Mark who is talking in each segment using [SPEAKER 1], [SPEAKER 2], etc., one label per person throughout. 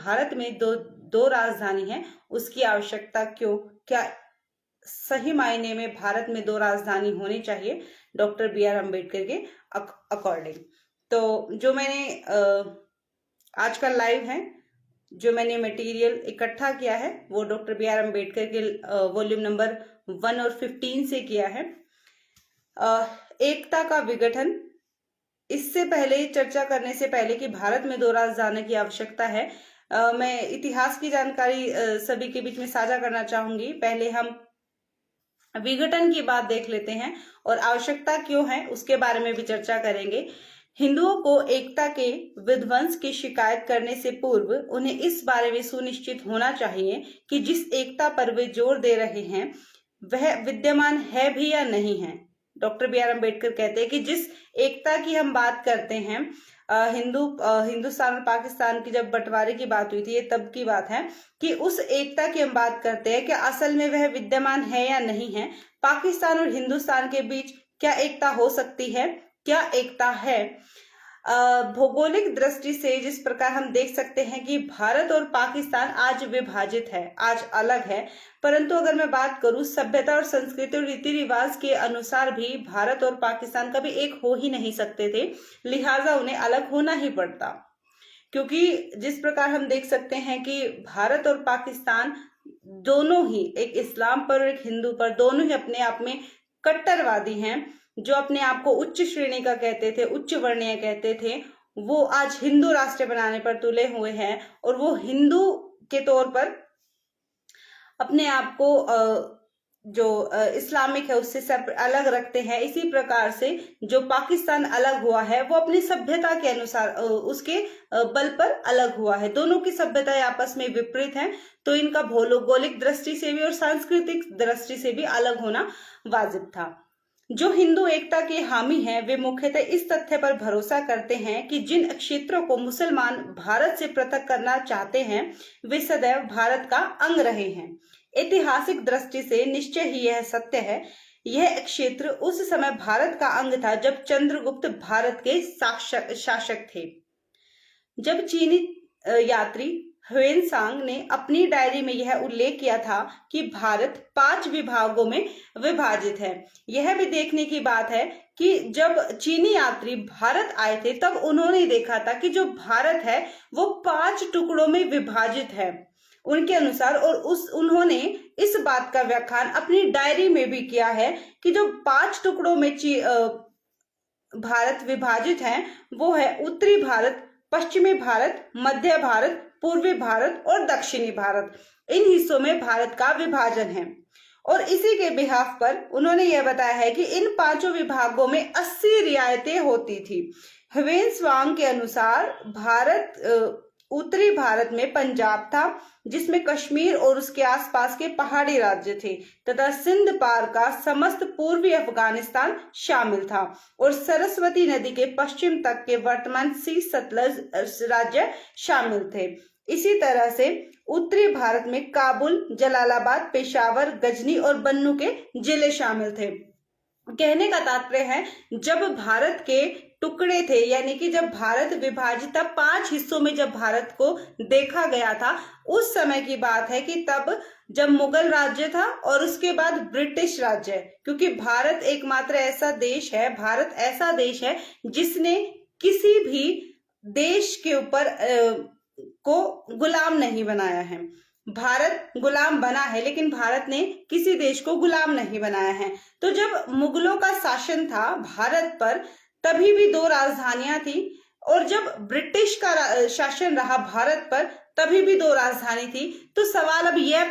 [SPEAKER 1] भारत में दो राजधानी है उसकी आवश्यकता क्यों, क्या सही मायने में भारत में दो राजधानी होनी चाहिए डॉक्टर बी आर अम्बेडकर के अकॉर्डिंग। तो जो मैंने आज का लाइव है, जो मैंने मटेरियल इकट्ठा किया है वो डॉक्टर बी आर अम्बेडकर के वॉल्यूम नंबर 1 और 15 से किया है। एकता का विघटन, इससे पहले चर्चा करने से पहले कि भारत में दो राजधानी की आवश्यकता है, मैं इतिहास की जानकारी सभी के बीच में साझा करना चाहूंगी। पहले हम विघटन की बात देख लेते हैं और आवश्यकता क्यों है उसके बारे में भी चर्चा करेंगे। हिंदुओं को एकता के विध्वंस की शिकायत करने से पूर्व उन्हें इस बारे में सुनिश्चित होना चाहिए कि जिस एकता पर वे जोर दे रहे हैं वह विद्यमान है भी या नहीं है। डॉक्टर बी आर अम्बेडकर कहते हैं कि जिस एकता की हम बात करते हैं, हिंदुस्तान और पाकिस्तान की जब बंटवारे की बात हुई थी, ये तब की बात है कि उस एकता की हम बात करते हैं कि असल में वह विद्यमान है या नहीं है। पाकिस्तान और हिंदुस्तान के बीच क्या एकता हो सकती है, क्या एकता है। भौगोलिक दृष्टि से जिस प्रकार हम देख सकते हैं कि भारत और पाकिस्तान आज विभाजित है, आज अलग है, परंतु अगर मैं बात करूं सभ्यता और संस्कृति और रीति रिवाज के अनुसार भी भारत और पाकिस्तान कभी एक हो ही नहीं सकते थे, लिहाजा उन्हें अलग होना ही पड़ता। क्योंकि जिस प्रकार हम देख सकते हैं कि भारत और पाकिस्तान दोनों ही, एक इस्लाम पर और एक हिंदू पर, दोनों ही अपने आप में कट्टरवादी हैं। जो अपने आप को उच्च श्रेणी का कहते थे, उच्च वर्णीय कहते थे, वो आज हिंदू राष्ट्र बनाने पर तुले हुए हैं और वो हिंदू के तौर पर अपने आप को जो इस्लामिक है उससे सब अलग रखते हैं। इसी प्रकार से जो पाकिस्तान अलग हुआ है वो अपनी सभ्यता के अनुसार उसके बल पर अलग हुआ है। दोनों की सभ्यताएं आपस में विपरीत हैं, तो इनका भौगोलिक दृष्टि से भी और सांस्कृतिक दृष्टि से भी अलग होना वाजिब था। जो हिंदू एकता के हामी हैं वे मुख्यतः इस तथ्य पर भरोसा करते हैं कि जिन क्षेत्रों को मुसलमान भारत से पृथक करना चाहते हैं वे सदैव भारत का अंग रहे हैं। ऐतिहासिक दृष्टि से निश्चय ही यह सत्य है। यह क्षेत्र उस समय भारत का अंग था जब चंद्रगुप्त भारत के शासक थे। जब चीनी यात्री ह्वेनसांग ने अपनी डायरी में यह उल्लेख किया था कि भारत 5 विभागों में विभाजित है। यह भी देखने की बात है कि जब चीनी यात्री भारत आए थे तब उन्होंने देखा था कि जो भारत है वो 5 टुकड़ों में विभाजित है उनके अनुसार, और उन्होंने इस बात का व्याख्यान अपनी डायरी में भी किया है कि जो 5 टुकड़ों में भारत विभाजित है वो है उत्तरी भारत, पश्चिमी भारत, मध्य भारत, पूर्वी भारत और दक्षिणी भारत। इन हिस्सों में भारत का विभाजन है और इसी के बिहाफ पर उन्होंने यह बताया है कि इन 5 विभागों में 80 रियायतें होती थी। ह्वेनसांग के अनुसार भारत उत्तरी भारत में पंजाब था जिसमें कश्मीर और उसके आसपास के पहाड़ी राज्य थे तथा सिंध पार का समस्त पूर्वी अफगानिस्तान शामिल था और सरस्वती नदी के पश्चिम तक के वर्तमान सी सतलज राज्य शामिल थे। इसी तरह से उत्तरी भारत में काबुल, जलालाबाद, पेशावर, गजनी और बन्नू के जिले शामिल थे। कहने का तात्पर्य है जब भारत के टुकड़े थे, यानी कि जब भारत विभाजित था 5 हिस्सों में, जब भारत को देखा गया था उस समय की बात है कि तब जब मुगल राज्य था और उसके बाद ब्रिटिश राज्य, क्योंकि भारत एकमात्र ऐसा देश है, भारत ऐसा देश है जिसने किसी भी देश के ऊपर को गुलाम नहीं बनाया है। भारत गुलाम बना है लेकिन भारत ने किसी देश को गुलाम नहीं बनाया है। तो जब मुगलों का शासन था भारत पर तभी भी 2 राजधानियां थी और जब ब्रिटिश का शासन रहा भारत पर तभी भी 2 राजधानी थी। तो सवाल अब यह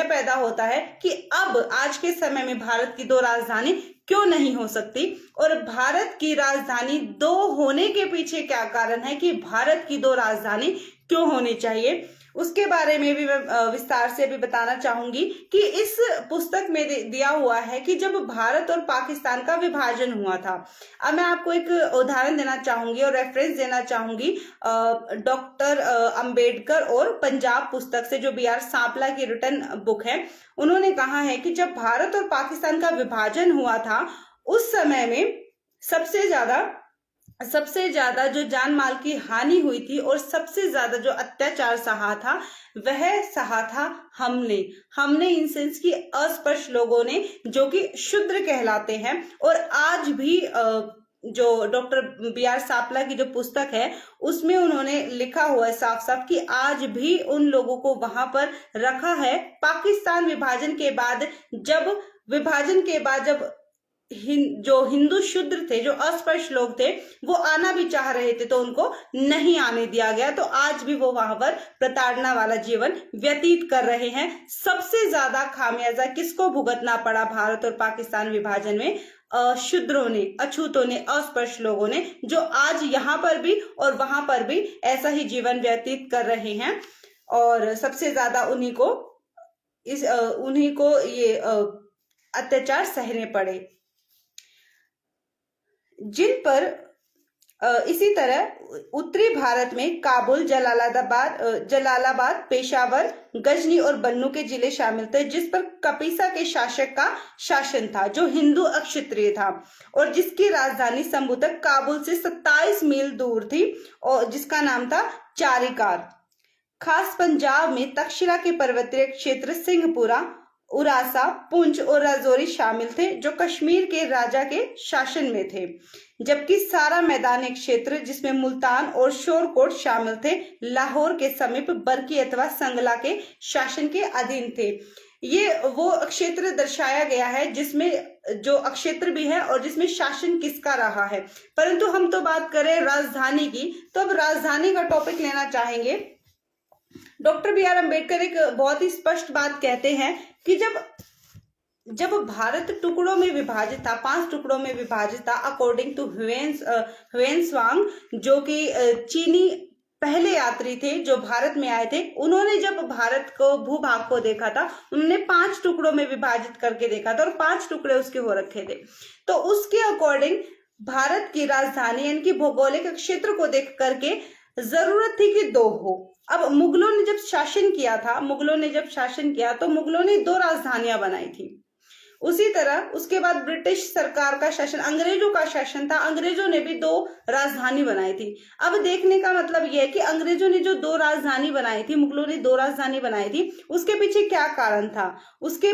[SPEAKER 1] पैदा होता है कि अब आज के समय में भारत की 2 राजधानी क्यों नहीं हो सकती और भारत की राजधानी 2 होने के पीछे क्या कारण है कि भारत की 2 राजधानी क्यों होनी चाहिए, उसके बारे में भी मैं विस्तार से भी बताना चाहूंगी कि इस पुस्तक में दिया हुआ है कि जब भारत और पाकिस्तान का विभाजन हुआ था। अब मैं आपको एक उदाहरण देना चाहूंगी और रेफरेंस देना चाहूंगी डॉक्टर अंबेडकर और पंजाब पुस्तक से, जो बी आर सांपला की रिटन बुक है। उन्होंने कहा है कि जब भारत और पाकिस्तान का विभाजन हुआ था उस समय में सबसे ज्यादा सबसे ज्यादा जो जान माल की हानि हुई थी और सबसे ज्यादा जो अत्याचार सहा था, वह सहा था हमने। हमने इन सेंस की अस्पृश्य लोगों ने, जो कि शूद्र कहलाते हैं। और आज भी जो डॉक्टर बी आर सापला की जो पुस्तक है, उसमें उन्होंने लिखा हुआ है साफ साफ कि आज भी उन लोगों को वहां पर रखा है। पाकिस्तान विभाजन के बाद जब जो हिंदू शूद्र थे, जो अस्पृश्य लोग थे, वो आना भी चाह रहे थे तो उनको नहीं आने दिया गया। तो आज भी वो वहां पर प्रताड़ना वाला जीवन व्यतीत कर रहे हैं। सबसे ज्यादा खामियाजा किसको भुगतना पड़ा भारत और पाकिस्तान विभाजन में? शूद्रों ने, अछूतों ने, अस्पृश्य लोगों ने, जो आज यहाँ पर भी और वहां पर भी ऐसा ही जीवन व्यतीत कर रहे हैं। और सबसे ज्यादा उन्हीं को ये अत्याचार सहने पड़े। जिन पर इसी तरह उत्तरी भारत में काबुल, जलालाबाद, पेशावर, गजनी और बन्नू के जिले शामिल थे, जिस पर कपीसा के शासक का शासन था, जो हिंदू अक्षत्रिय था और जिसकी राजधानी संभवतः काबुल से 27 मील दूर थी और जिसका नाम था चारिकार। खास पंजाब में तक्षशिला के पर्वतीय क्षेत्र सिंहपुरा, उरासा, पुंछ और राजौरी शामिल थे, जो कश्मीर के राजा के शासन में थे। जबकि सारा मैदानी क्षेत्र, जिसमें मुल्तान और शोरकोट शामिल थे, लाहौर के समीप बरकी अथवा संगला के शासन के अधीन थे। ये वो क्षेत्र दर्शाया गया है जिसमें जो क्षेत्र भी है और जिसमें शासन किसका रहा है। परंतु हम तो बात करें राजधानी की, तो अब राजधानी का टॉपिक लेना चाहेंगे। डॉक्टर बी आर अम्बेडकर एक बहुत ही स्पष्ट बात कहते हैं कि जब भारत टुकड़ों में विभाजित था, 5 टुकड़ों में विभाजित था, अकॉर्डिंग टू ह्वेन-त्सांग, जो कि चीनी पहले यात्री थे जो भारत में आए थे, उन्होंने जब भारत को, भूभाग को देखा था, उन्होंने 5 टुकड़ों में विभाजित करके देखा था और 5 टुकड़े उसके हो रखे थे। तो उसके अकॉर्डिंग भारत की राजधानी यानी कि भौगोलिक क्षेत्र को देख करके जरूरत थी कि 2 हो। अब मुगलों ने जब शासन किया तो मुगलों ने 2 राजधानियां बनाई थी। उसी तरह उसके बाद ब्रिटिश सरकार का शासन, अंग्रेजों का शासन था, अंग्रेजों ने भी 2 राजधानी बनाई थी। अब देखने का मतलब यह है कि अंग्रेजों ने जो 2 राजधानी बनाई थी, मुगलों ने 2 राजधानी बनाई थी, उसके पीछे क्या कारण था? उसके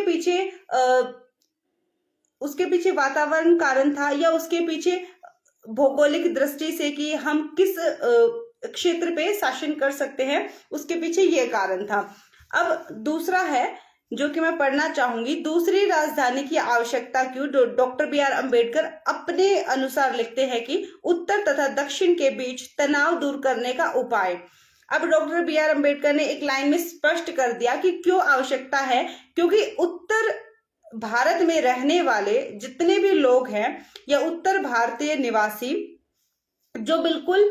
[SPEAKER 1] पीछे वातावरण कारण था, या उसके पीछे भौगोलिक दृष्टि से कि हम किस क्षेत्र पे शासन कर सकते हैं, उसके पीछे ये कारण था। अब दूसरा है जो कि मैं पढ़ना चाहूंगी, दूसरी राजधानी की आवश्यकता क्यों? डॉक्टर बी आर अम्बेडकर अपने अनुसार लिखते हैं कि उत्तर तथा दक्षिण के बीच तनाव दूर करने का उपाय। अब डॉक्टर बी आर अम्बेडकर ने एक लाइन में स्पष्ट कर दिया कि क्यों आवश्यकता है, क्योंकि उत्तर भारत में रहने वाले जितने भी लोग हैं या उत्तर भारतीय निवासी जो बिल्कुल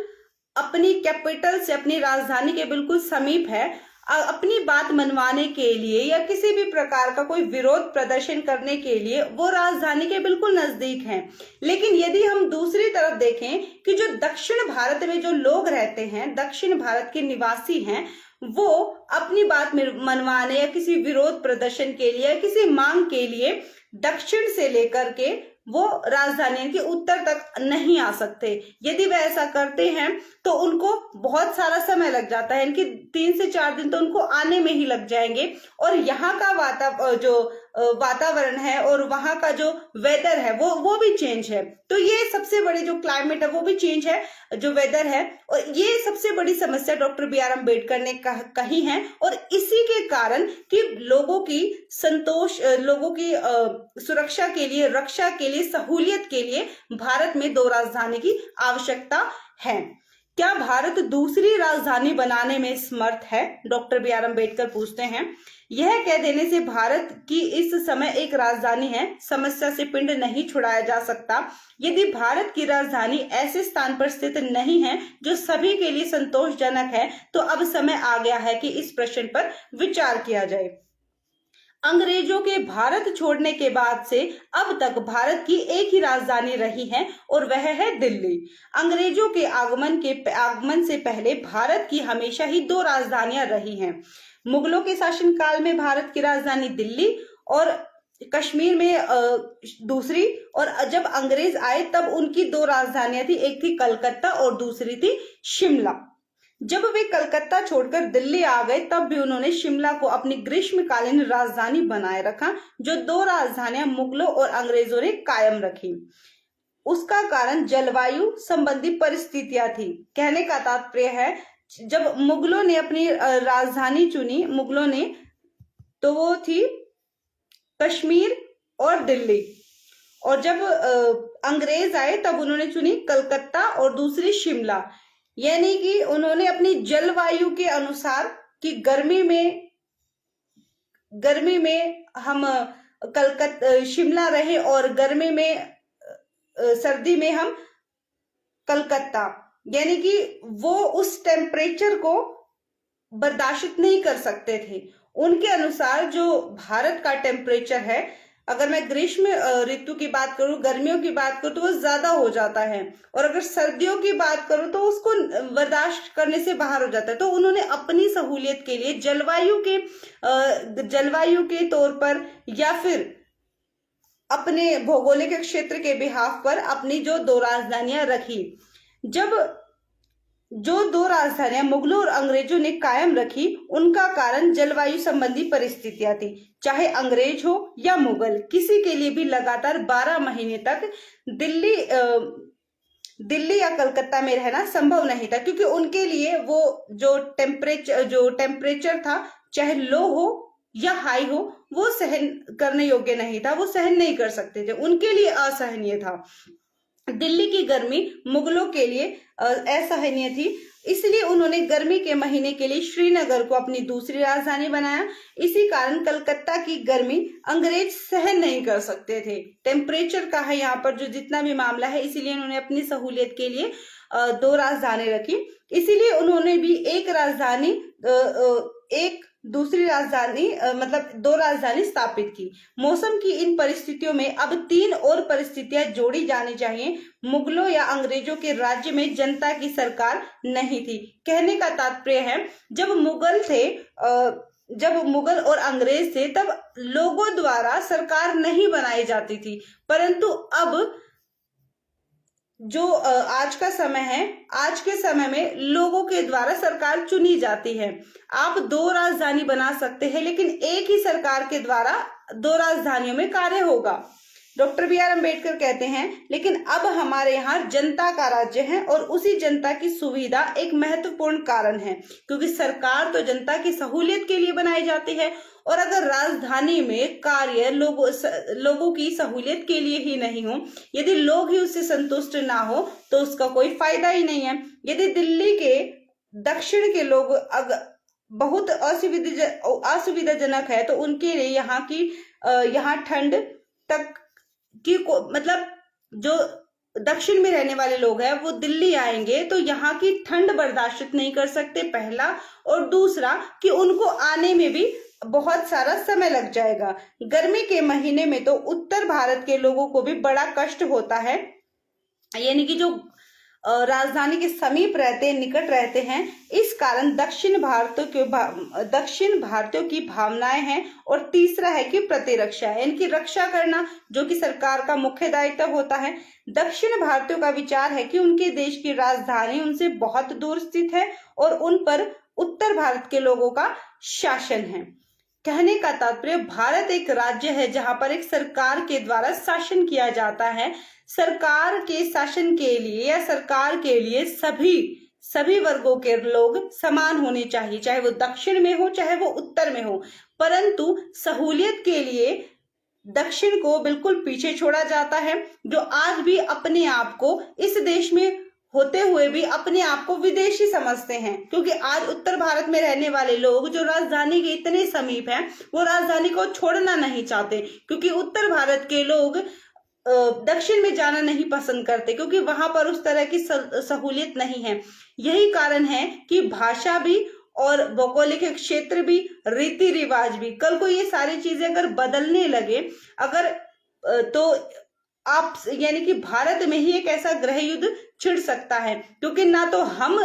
[SPEAKER 1] अपनी कैपिटल से, अपनी राजधानी के बिल्कुल समीप है, अपनी बात मनवाने के लिए या किसी भी प्रकार का कोई विरोध प्रदर्शन करने के लिए वो राजधानी के बिल्कुल नजदीक हैं। लेकिन यदि हम दूसरी तरफ देखें कि जो दक्षिण भारत में जो लोग रहते हैं, दक्षिण भारत के निवासी हैं, वो अपनी बात मनवाने या किसी विरोध प्रदर्शन के लिए, किसी मांग के लिए दक्षिण से लेकर के वो राजधानी के उत्तर तक नहीं आ सकते। यदि वे ऐसा करते हैं तो उनको बहुत सारा समय लग जाता है, इनकी 3 से 4 दिन तो उनको आने में ही लग जाएंगे। और यहाँ का जो वातावरण है और वहां का जो वेदर है वो भी चेंज है। तो ये सबसे बड़ी जो क्लाइमेट है वो भी चेंज है, जो वेदर है, और ये सबसे बड़ी समस्या डॉक्टर बी आर अम्बेडकर ने कही है। और इसी के कारण कि लोगों की सुरक्षा के लिए, रक्षा के लिए, सहूलियत के लिए भारत में 2 राजधानी की आवश्यकता है। क्या भारत दूसरी राजधानी बनाने में समर्थ है? डॉक्टर बी आर अम्बेडकर पूछते हैं। यह कह देने से भारत की इस समय एक राजधानी है, समस्या से पिंड नहीं छुड़ाया जा सकता। यदि भारत की राजधानी ऐसे स्थान पर स्थित नहीं है जो सभी के लिए संतोषजनक है, तो अब समय आ गया है कि इस प्रश्न पर विचार किया जाए। अंग्रेजों के भारत छोड़ने के बाद से अब तक भारत की एक ही राजधानी रही है और वह है दिल्ली। अंग्रेजों के आगमन से पहले भारत की हमेशा ही 2 राजधानियां रही हैं। मुगलों के शासनकाल में भारत की राजधानी दिल्ली और कश्मीर में दूसरी, और जब अंग्रेज आए तब उनकी दो राजधानियां थी, एक थी कलकत्ता और दूसरी थी शिमला। जब वे कलकत्ता छोड़कर दिल्ली आ गए तब भी उन्होंने शिमला को अपनी ग्रीष्मकालीन राजधानी बनाए रखा। जो दो राजधानियां मुगलों और अंग्रेजों ने कायम रखी, उसका कारण जलवायु संबंधी परिस्थितियां थी। कहने का तात्पर्य है, जब मुगलों ने अपनी राजधानी चुनी, मुगलों ने, तो वो थी कश्मीर और दिल्ली, और जब अंग्रेज आए तब उन्होंने चुनी कलकत्ता और दूसरी शिमला। यानी कि उन्होंने अपनी जलवायु के अनुसार कि गर्मी में हम शिमला रहे और गर्मी में सर्दी में हम कलकत्ता, यानी कि वो उस टेम्परेचर को बर्दाश्त नहीं कर सकते थे। उनके अनुसार जो भारत का टेम्परेचर है, अगर मैं ग्रीष्म ऋतु की बात करूं, गर्मियों की बात करूं, तो वो ज्यादा हो जाता है, और अगर सर्दियों की बात करूं तो उसको बर्दाश्त करने से बाहर हो जाता है। तो उन्होंने अपनी सहूलियत के लिए जलवायु के तौर पर या फिर अपने भौगोलिक क्षेत्र के बिहाफ पर अपनी जो दो राजधानियां रखी। जब जो दो राजधानियां मुगलों और अंग्रेजों ने कायम रखी, उनका कारण जलवायु संबंधी परिस्थितियां थी। चाहे अंग्रेज हो या मुगल, किसी के लिए भी लगातार 12 महीने तक दिल्ली या कलकत्ता में रहना संभव नहीं था, क्योंकि उनके लिए वो जो टेम्परेचर था, चाहे लो हो या हाई हो, वो सहन करने योग्य नहीं था, वो सहन नहीं कर सकते थे, उनके लिए असहनीय था। दिल्ली की गर्मी मुगलों के लिए असहनीय थी, इसलिए उन्होंने गर्मी के महीने के लिए श्रीनगर को अपनी दूसरी राजधानी बनाया। इसी कारण कलकत्ता की गर्मी अंग्रेज सहन नहीं कर सकते थे। टेम्परेचर का है यहाँ पर जो जितना भी मामला है, इसीलिए उन्होंने अपनी सहूलियत के लिए दो राजधानी रखी। इसीलिए उन्होंने भी एक दूसरी राजधानी मतलब दो राजधानी स्थापित की। मौसम की इन परिस्थितियों में अब 3 और परिस्थितियां जोड़ी जानी चाहिए। मुगलों या अंग्रेजों के राज्य में जनता की सरकार नहीं थी। कहने का तात्पर्य है, जब मुगल और अंग्रेज थे तब लोगों द्वारा सरकार नहीं बनाई जाती थी, परंतु अब जो आज का समय है, आज के समय में लोगों के द्वारा सरकार चुनी जाती है। आप दो राजधानी बना सकते हैं, लेकिन एक ही सरकार के द्वारा दो राजधानियों में कार्य होगा। Doctor B R. अम्बेडकर कहते हैं, लेकिन अब हमारे यहाँ जनता का राज्य है और उसी जनता की सुविधा एक महत्वपूर्ण कारण है, क्योंकि सरकार तो जनता की सहूलियत के लिए बनाई जाती है, और अगर राजधानी में कार्य लोगों की सहूलियत के लिए ही नहीं हो, यदि लोग ही उससे संतुष्ट ना हो, तो उसका कोई फायदा ही नहीं है। यदि दिल्ली के दक्षिण के लोग बहुत असुविधाजनक है, तो उनके लिए यहाँ ठंड तक की मतलब जो दक्षिण में रहने वाले लोग हैं वो दिल्ली आएंगे तो यहाँ की ठंड बर्दाश्त नहीं कर सकते, पहला, और दूसरा कि उनको आने में भी बहुत सारा समय लग जाएगा। गर्मी के महीने में तो उत्तर भारत के लोगों को भी बड़ा कष्ट होता है, यानी कि जो राजधानी के समीप रहते हैं, निकट रहते हैं। इस कारण दक्षिण भारतीयों की भावनाएं हैं। और तीसरा है कि प्रतिरक्षा है, इनकी रक्षा करना, जो कि सरकार का मुख्य दायित्व होता है। दक्षिण भारतीयों का विचार है कि उनके देश की राजधानी उनसे बहुत दूर स्थित है और उन पर उत्तर भारत के लोगों का शासन है। कहने का तात्पर्य, भारत एक राज्य है जहां पर एक सरकार के द्वारा शासन किया जाता है। सरकार के शासन के लिए या सरकार के लिए सभी वर्गों के लोग समान होने चाहिए, चाहे वो दक्षिण में हो चाहे वो उत्तर में हो, परंतु सहूलियत के लिए दक्षिण को बिल्कुल पीछे छोड़ा जाता है, जो आज भी अपने आप को इस देश में होते हुए भी अपने आप को विदेशी समझते हैं, क्योंकि आज उत्तर भारत में रहने वाले लोग जो राजधानी के इतने समीप हैं, वो राजधानी को छोड़ना नहीं चाहते, क्योंकि उत्तर भारत के लोग दक्षिण में जाना नहीं पसंद करते, क्योंकि वहां पर उस तरह की सहूलियत नहीं है। यही कारण है कि भाषा भी और भौगोलिक क्षेत्र भी, रीति रिवाज भी, कल को ये सारी चीजें अगर बदलने लगे तो आप यानी कि भारत में ही एक ऐसा गृह युद्ध छिड़ सकता है, क्योंकि ना तो हम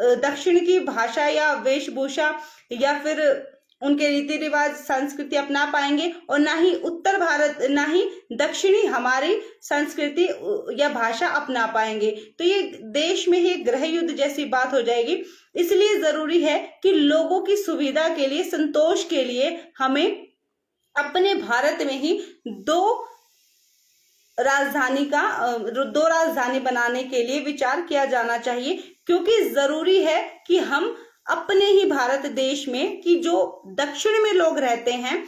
[SPEAKER 1] दक्षिण की भाषा या वेशभूषा या फिर उनके रीति रिवाज संस्कृति अपना पाएंगे, और ना ही उत्तर भारत ना ही दक्षिणी हमारी संस्कृति या भाषा अपना पाएंगे। तो ये देश में ही गृह युद्ध जैसी बात हो जाएगी। इसलिए जरूरी है कि लोगों की सुविधा के लिए, संतोष के लिए हमें अपने भारत में ही दो राजधानी बनाने के लिए विचार किया जाना चाहिए, क्योंकि जरूरी है कि हम अपने ही भारत देश में कि जो दक्षिण में लोग रहते हैं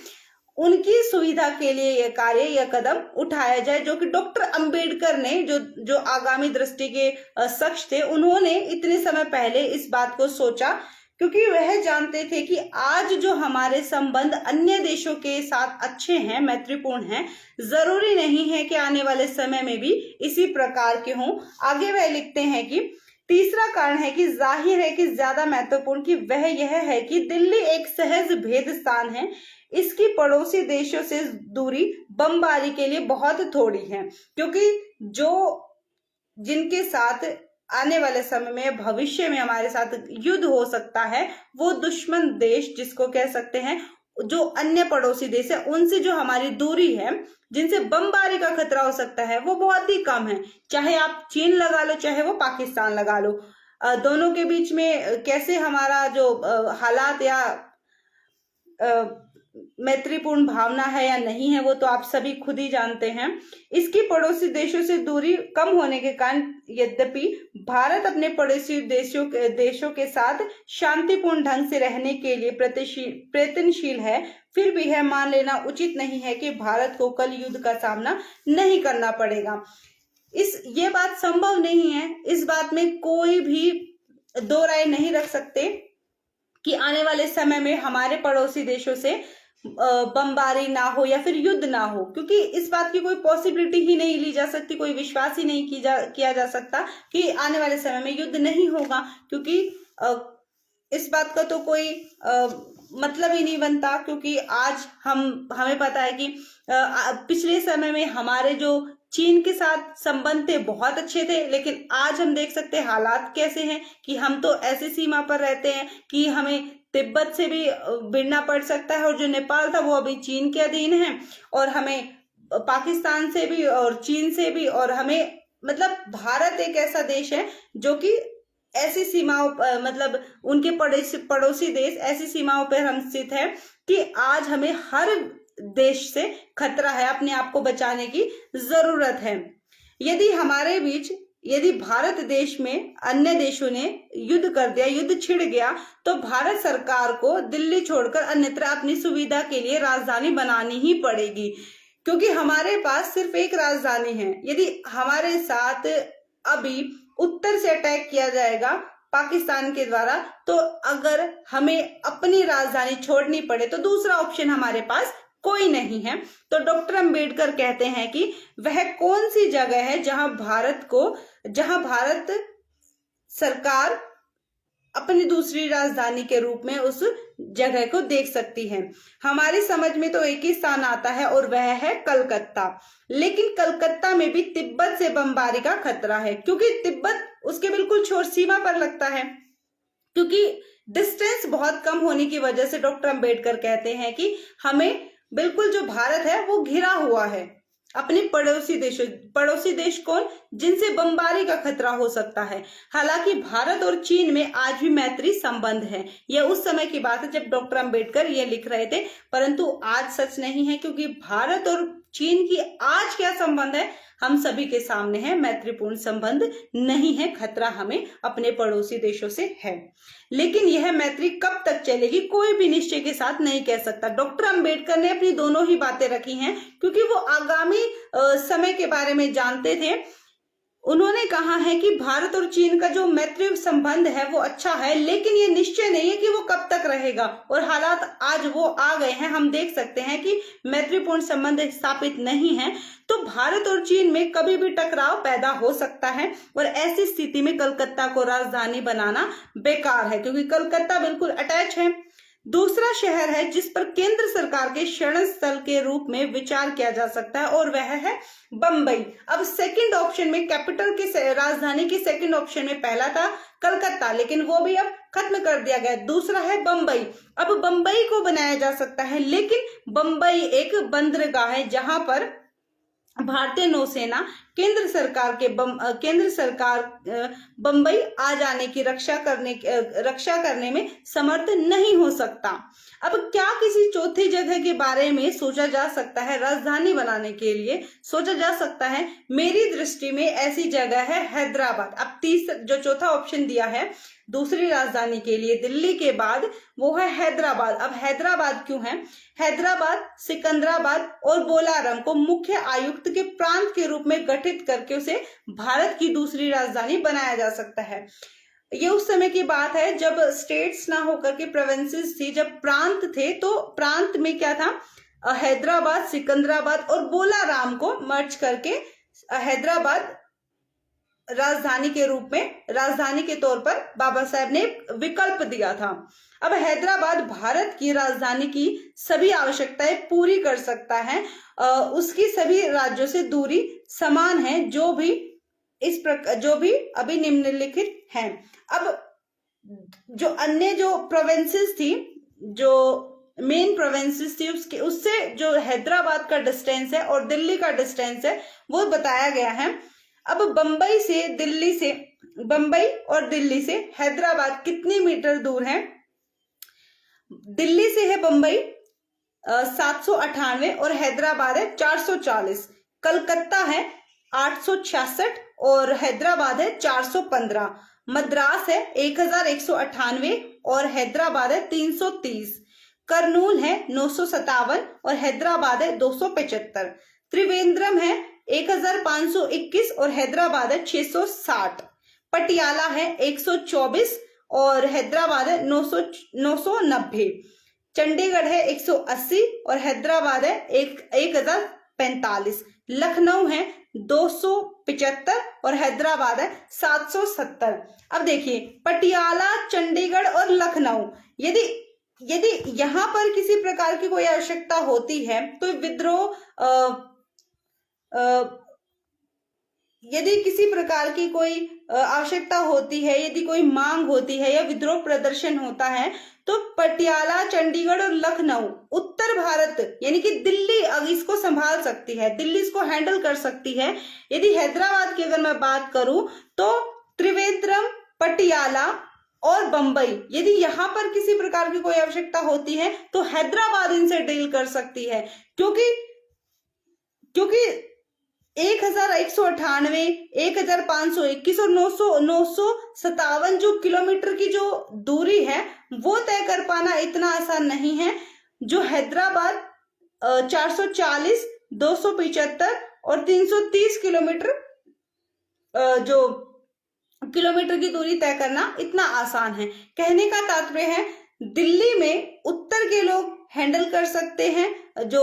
[SPEAKER 1] उनकी सुविधा के लिए यह कार्य, यह कदम उठाया जाए, जो कि डॉक्टर अंबेडकर ने, जो आगामी दृष्टि के शख्स थे, उन्होंने इतने समय पहले इस बात को सोचा, क्योंकि वह जानते थे कि आज जो हमारे संबंध अन्य देशों के साथ अच्छे हैं, मैत्रीपूर्ण हैं, जरूरी नहीं है कि आने वाले समय में भी इसी प्रकार के हों। आगे वह लिखते हैं कि तीसरा कारण है कि जाहिर है कि ज्यादा महत्वपूर्ण कि वह यह है कि दिल्ली एक सहज भेद स्थान है। इसकी पड़ोसी देशों से दूरी बमबारी के लिए बहुत थोड़ी है, क्योंकि जिनके साथ आने वाले समय में, भविष्य में हमारे साथ युद्ध हो सकता है, वो दुश्मन देश जिसको कह सकते हैं, जो अन्य पड़ोसी देश है, उनसे जो हमारी दूरी है, जिनसे बमबारी का खतरा हो सकता है, वो बहुत ही कम है। चाहे आप चीन लगा लो, चाहे वो पाकिस्तान लगा लो, दोनों के बीच में कैसे हमारा जो हालात या मैत्रीपूर्ण भावना है या नहीं है, वो तो आप सभी खुद ही जानते हैं। इसकी पड़ोसी देशों से दूरी कम होने के कारण यद्यपि भारत अपने पड़ोसी देशों के साथ शांतिपूर्ण ढंग से रहने के लिए प्रयत्नशील है, फिर भी यह मान लेना उचित नहीं है कि भारत को कल युद्ध का सामना नहीं करना पड़ेगा। ये बात संभव नहीं है, इस बात में कोई भी दो राय नहीं रख सकते कि आने वाले समय में हमारे पड़ोसी देशों से बमबारी ना हो या फिर युद्ध ना हो, क्योंकि इस बात की कोई पॉसिबिलिटी ही नहीं ली जा सकती, कोई विश्वास ही नहीं किया जा सकता कि आने वाले समय में युद्ध नहीं होगा, क्योंकि इस बात का तो कोई मतलब ही नहीं बनता। क्योंकि आज हमें पता है कि पिछले समय में हमारे जो चीन के साथ संबंध थे बहुत अच्छे थे, लेकिन आज हम देख सकते हैं हालात कैसे हैं कि हम तो ऐसी सीमा पर रहते हैं कि हमें तिब्बत से भी भिड़ना पड़ सकता है, और जो नेपाल था वो अभी चीन के अधीन है, और हमें पाकिस्तान से भी और चीन से भी, और हमें मतलब भारत एक ऐसा देश है जो कि ऐसी सीमाओं मतलब उनके पड़ोसी देश ऐसी सीमाओं पर हम स्थित है कि आज हमें हर देश से खतरा है, अपने आप को बचाने की जरूरत है। यदि भारत देश में अन्य देशों ने युद्ध कर दिया, युद्ध छिड़ गया, तो भारत सरकार को दिल्ली छोड़कर अन्यत्र अपनी सुविधा के लिए राजधानी बनानी ही पड़ेगी, क्योंकि हमारे पास सिर्फ एक राजधानी है। यदि हमारे साथ अभी उत्तर से अटैक किया जाएगा पाकिस्तान के द्वारा, तो अगर हमें अपनी राजधानी छोड़नी पड़े तो दूसरा ऑप्शन हमारे पास कोई नहीं है। तो डॉक्टर अंबेडकर कहते हैं कि वह कौन सी जगह है जहां भारत सरकार अपनी दूसरी राजधानी के रूप में उस जगह को देख सकती है। हमारी समझ में तो एक ही स्थान आता है और वह है कलकत्ता, लेकिन कलकत्ता में भी तिब्बत से बमबारी का खतरा है, क्योंकि तिब्बत उसके बिल्कुल छोर सीमा पर लगता है। क्योंकि डिस्टेंस बहुत कम होने की वजह से डॉक्टर अंबेडकर कहते हैं कि हमें बिल्कुल जो भारत है वो घिरा हुआ है अपने पड़ोसी देश कौन, जिनसे बमबारी का खतरा हो सकता है। हालांकि भारत और चीन में आज भी मैत्री संबंध है। यह उस समय की बात है जब डॉक्टर अंबेडकर ये लिख रहे थे, परंतु आज सच नहीं है, क्योंकि भारत और चीन की आज क्या संबंध है हम सभी के सामने है। मैत्रीपूर्ण संबंध नहीं है, खतरा हमें अपने पड़ोसी देशों से है। लेकिन यह मैत्री कब तक चलेगी कोई भी निश्चय के साथ नहीं कह सकता। डॉक्टर अंबेडकर ने अपनी दोनों ही बातें रखी हैं, क्योंकि वो आगामी समय के बारे में जानते थे। उन्होंने कहा है कि भारत और चीन का जो मैत्री संबंध है वो अच्छा है, लेकिन ये निश्चय नहीं है कि वो कब तक रहेगा, और हालात आज वो आ गए हैं। हम देख सकते हैं कि मैत्रीपूर्ण संबंध स्थापित नहीं है, तो भारत और चीन में कभी भी टकराव पैदा हो सकता है, और ऐसी स्थिति में कलकत्ता को राजधानी बनाना बेकार है, क्योंकि कलकत्ता बिल्कुल अटैच है। दूसरा शहर है जिस पर केंद्र सरकार के शरण स्थल के रूप में विचार किया जा सकता है, और वह है बंबई। अब सेकंड ऑप्शन में राजधानी के सेकंड ऑप्शन में पहला था कलकत्ता, लेकिन वो भी अब खत्म कर दिया गया। दूसरा है बंबई। अब बंबई को बनाया जा सकता है, लेकिन बंबई एक बंदरगाह है जहां पर भारतीय नौसेना केंद्र सरकार बंबई आ जाने की रक्षा करने में समर्थ नहीं हो सकता। अब क्या किसी चौथी जगह के बारे में सोचा जा सकता है राजधानी बनाने के लिए? सोचा जा सकता है। मेरी दृष्टि में ऐसी जगह है हैदराबाद। अब जो चौथा ऑप्शन दिया है दूसरी राजधानी के लिए दिल्ली के बाद, वो है हैदराबाद। अब हैदराबाद क्यों है? हैदराबाद सिकंदराबाद और बोलारम को मुख्य आयुक्त के प्रांत के रूप में गठित करके उसे भारत की दूसरी राजधानी बनाया जा सकता है। ये उस समय की बात है जब स्टेट्स ना होकर के प्रोविंसेस थी, जब प्रांत थे, तो प्रांत में क्या था, हैदराबाद, सिकंदराबाद और बोलाराम को मर्ज करके हैदराबाद राजधानी के रूप में, राजधानी के तौर पर बाबा साहेब ने विकल्प दिया था। अब हैदराबाद भारत की राजधानी की सभी आवश्यकताएं पूरी कर सकता है। उसकी सभी राज्यों से दूरी समान है, जो भी अभी निम्नलिखित हैं। अब जो अन्य जो प्रोविंसेस थी, जो मेन प्रोविंसेस थी, उससे जो हैदराबाद का डिस्टेंस है और दिल्ली का डिस्टेंस है वो बताया गया है। अब बंबई और दिल्ली से हैदराबाद कितनी मीटर दूर है? दिल्ली से है बंबई 798 और हैदराबाद है 440। कलकत्ता है 866 और हैदराबाद है 415। मद्रास है 1198 और हैदराबाद है 330। करनूल है 957 और हैदराबाद है 275। त्रिवेंद्रम है 1521 और हैदराबाद है 660। पटियाला है 124 और हैदराबाद है 990। चंडीगढ़ है 180 और हैदराबाद है 1045। लखनऊ है 275 और हैदराबाद है 770। अब देखिए, पटियाला, चंडीगढ़ और लखनऊ, यदि यहां पर किसी प्रकार की कोई आवश्यकता होती है तो विद्रोह, यदि किसी प्रकार की कोई आवश्यकता होती है, यदि कोई मांग होती है या विद्रोह प्रदर्शन होता है, तो पटियाला, चंडीगढ़ और लखनऊ, उत्तर भारत यानी कि दिल्ली इसको संभाल सकती है, दिल्ली इसको हैंडल कर सकती है। यदि हैदराबाद की अगर मैं बात करूं तो त्रिवेंद्रम, पटियाला और बंबई, यदि यहां पर किसी प्रकार की कोई आवश्यकता होती है तो हैदराबाद इनसे डील कर सकती है, क्योंकि 1198, 1521 और 957 जो किलोमीटर की जो दूरी है वो तय कर पाना इतना आसान नहीं है, जो हैदराबाद 440, 275 और 330 किलोमीटर की दूरी तय करना इतना आसान है। कहने का तात्पर्य है दिल्ली में उत्तर के लोग हैंडल कर सकते हैं, जो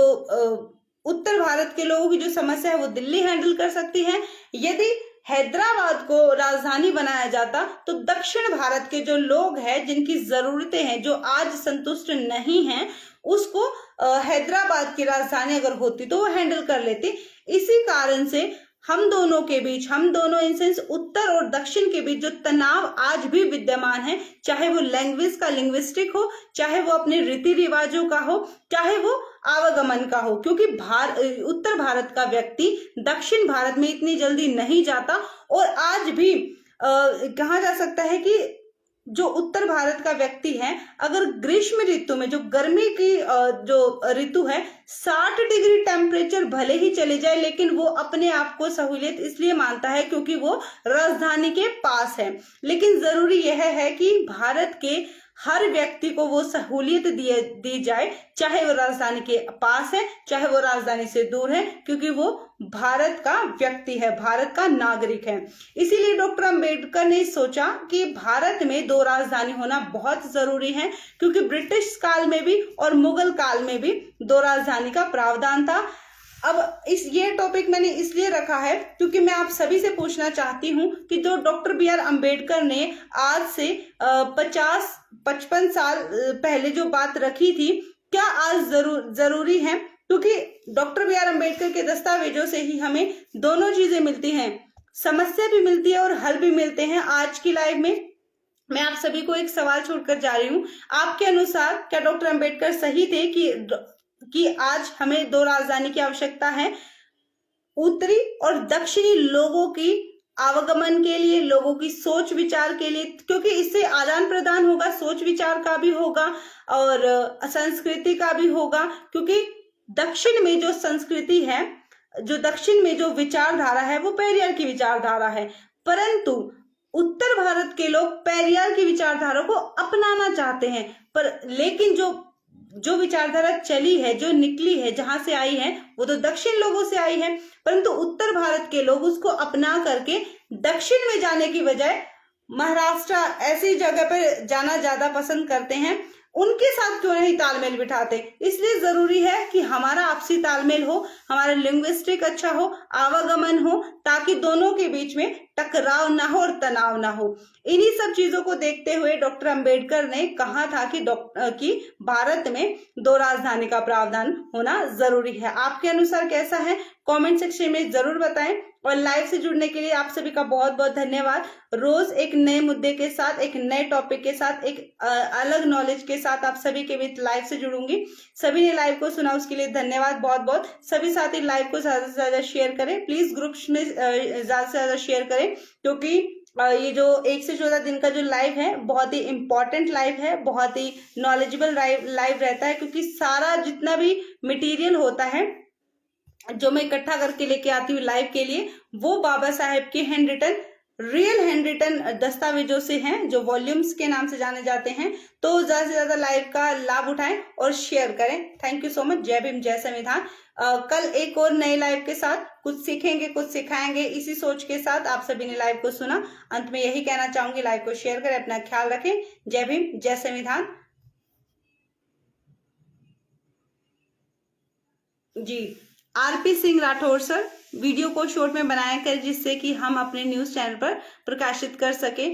[SPEAKER 1] उत्तर भारत के लोगों की जो समस्या है वो दिल्ली हैंडल कर सकती है। यदि हैदराबाद को राजधानी बनाया जाता तो दक्षिण भारत के जो लोग हैं, जिनकी जरूरतें हैं, जो आज संतुष्ट नहीं हैं, उसको हैदराबाद की राजधानी अगर होती तो वो हैंडल कर लेती। इसी कारण से हम दोनों इन सेंस उत्तर और दक्षिण के बीच जो तनाव आज भी विद्यमान है, चाहे वो लैंग्वेज का, लिंग्विस्टिक हो, चाहे वो अपने रीति रिवाजों का हो, चाहे वो आवागमन का हो, क्योंकि उत्तर भारत का व्यक्ति दक्षिण भारत में इतनी जल्दी नहीं जाता। और आज भी कहा जा सकता है कि जो उत्तर भारत का व्यक्ति है, अगर ग्रीष्म ऋतु में, जो गर्मी की जो ऋतु है, 60 डिग्री टेम्परेचर भले ही चले जाए, लेकिन वो अपने आप को सहूलियत इसलिए मानता है क्योंकि वो राजधानी के पास है। लेकिन जरूरी यह है कि भारत के हर व्यक्ति को वो सहूलियत दी जाए, चाहे वो राजधानी के पास है, चाहे वो राजधानी से दूर है, क्योंकि वो भारत का व्यक्ति है, भारत का नागरिक है। इसीलिए डॉक्टर अंबेडकर ने सोचा कि भारत में 2 राजधानी होना बहुत जरूरी है, क्योंकि ब्रिटिश काल में भी और मुगल काल में भी 2 राजधानी का प्रावधान था। अब ये टॉपिक मैंने इसलिए रखा है क्योंकि मैं आप सभी से पूछना चाहती हूं कि जो डॉक्टर बी आर अम्बेडकर ने आज से 50-55 साल पहले जो बात रखी थी, क्या आज जरूरी है? क्योंकि डॉक्टर बी आर अम्बेडकर के दस्तावेजों से ही हमें दोनों चीजें मिलती हैं, समस्या भी मिलती है और हल भी मिलते हैं आज की लाइफ में। मैं आप सभी को एक सवाल छोड़कर जा रही हूँ। आपके अनुसार क्या डॉक्टर अंबेडकर सही थे कि आज हमें दो राजधानी की आवश्यकता है, उत्तरी और दक्षिणी लोगों की आवागमन के लिए, लोगों की सोच विचार के लिए, क्योंकि इससे आदान प्रदान होगा, सोच विचार का भी होगा और संस्कृति का भी होगा, क्योंकि दक्षिण में जो संस्कृति है, जो दक्षिण में जो विचारधारा है वो पेरियार की विचारधारा है, परंतु उत्तर भारत के लोग पेरियार की विचारधारा को अपनाना चाहते हैं। पर लेकिन जो विचारधारा चली है, जो निकली है, जहां से आई है, वो तो दक्षिण लोगों से आई है, परंतु उत्तर भारत के लोग उसको अपना करके दक्षिण में जाने की बजाय महाराष्ट्र ऐसी जगह पर जाना ज्यादा पसंद करते हैं। उनके साथ क्यों नहीं तालमेल बिठाते? इसलिए जरूरी है कि हमारा आपसी तालमेल हो, हमारा लिंग्विस्टिक अच्छा हो, आवागमन हो, ताकि दोनों के बीच में टकराव ना हो और तनाव ना हो। इन्हीं सब चीजों को देखते हुए डॉक्टर अंबेडकर ने कहा था कि भारत में दो राजधानी का प्रावधान होना जरूरी है। आपके अनुसार कैसा है? कमेंट सेक्शन में जरूर बताएं और लाइव से जुड़ने के लिए आप सभी का बहुत बहुत धन्यवाद। रोज एक नए मुद्दे के साथ, एक नए टॉपिक के साथ, एक अलग नॉलेज के साथ आप सभी के बीच लाइव से जुड़ूंगी। सभी ने लाइव को सुना उसके लिए धन्यवाद बहुत बहुत। सभी साथी लाइव को ज्यादा से ज्यादा शेयर करें, प्लीज ग्रुप्स में ज्यादा से ज्यादा शेयर करें, क्योंकि ये जो 1 से 14 दिन का जो लाइव है बहुत ही इंपॉर्टेंट लाइव है, बहुत ही नॉलेजेबल लाइव रहता है, क्योंकि सारा जितना भी मटेरियल होता है जो मैं इकट्ठा करके लेके आती हूँ लाइव के लिए, वो बाबा साहेब के रियल हैंड रिटन दस्तावेजों से हैं, जो वॉल्यूम्स के नाम से जाने जाते हैं। तो ज्यादा से ज्यादा लाइव का लाभ उठाएं और शेयर करें। Thank you so much. जय भीम, जय संविधान। कल एक और नए लाइव के साथ कुछ सीखेंगे, कुछ सिखाएंगे, इसी सोच के साथ आप सभी ने लाइव को सुना। अंत में यही कहना चाहूंगी, लाइव को शेयर करें, अपना ख्याल रखें। जय भीम, जय संविधान। जी, आरपी सिंह राठौर सर, वीडियो को शॉर्ट में बनाया कर, जिससे कि हम अपने न्यूज चैनल पर प्रकाशित कर सके।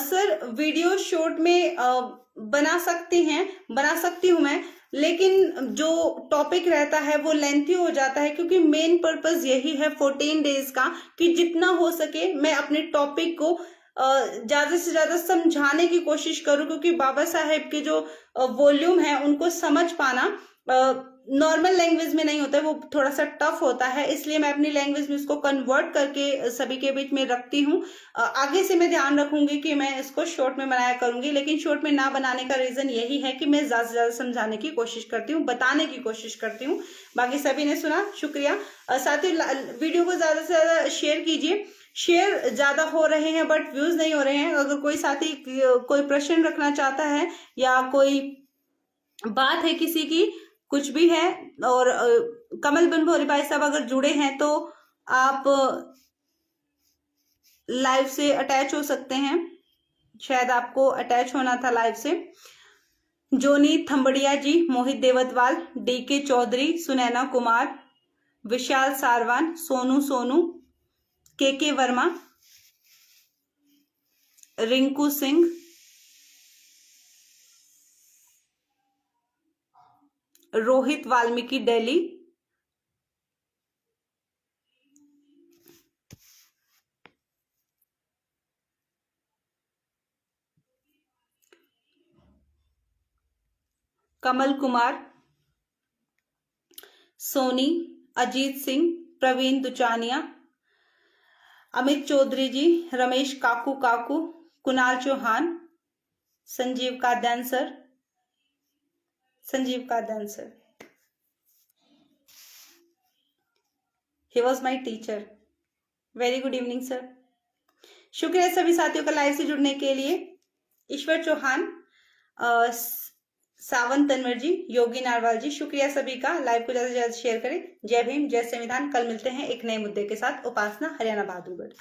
[SPEAKER 1] सर वीडियो शॉर्ट में बना सकती हूँ मैं, लेकिन जो टॉपिक रहता है वो लेंथी हो जाता है, क्योंकि मेन पर्पस यही है 14 डेज का कि जितना हो सके मैं अपने टॉपिक को ज्यादा से ज्यादा समझाने की कोशिश करूं, क्योंकि बाबा साहेब के जो वॉल्यूम है उनको समझ पाना नॉर्मल लैंग्वेज में नहीं होता है, वो थोड़ा सा टफ होता है, इसलिए मैं अपनी लैंग्वेज में इसको कन्वर्ट करके सभी के बीच में रखती हूँ। आगे से मैं ध्यान रखूंगी कि मैं इसको शॉर्ट में बनाया करूंगी, लेकिन शॉर्ट में ना बनाने का रीजन यही है कि मैं ज्यादा से ज्यादा समझाने की कोशिश करती हूँ, बताने की कोशिश करती हूँ। बाकी सभी ने सुना, शुक्रिया। साथ ही वीडियो को ज्यादा से ज्यादा शेयर कीजिए। शेयर ज्यादा हो रहे हैं बट व्यूज नहीं हो रहे हैं। अगर कोई साथी कोई प्रश्न रखना चाहता है या कोई बात है किसी की, कुछ भी है, और कमल बनभोरी भाई साहब अगर जुड़े हैं तो आप लाइव से अटैच हो सकते हैं, शायद आपको अटैच होना था लाइव से। Johny Thambadiya ji, Mohit Devtwal, DK Chaudhary, Sunaina Kumar, Vishal Sarwan, Sonu, K Verma, Rinku Singh, Rohit Valmiki Delhi, Kamal Kumar, Soni, Ajit Singh, Praveen Duchaniya, Amit Chaudhary ji, Ramesh Kaku, Kunal Chauhan, Sanjeev Kadyan sir, he was my teacher। Very good evening sir. शुक्रिया सभी साथियों का लाइव से जुड़ने के लिए। ईश्वर चौहान, सावन तनवर जी, योगी नारवाल जी, शुक्रिया सभी का। लाइव को ज्यादा से ज्यादा शेयर करें। जय भीम, जय संविधान। कल मिलते हैं एक नए मुद्दे के साथ। उपासना, हरियाणा बहादुरगढ़।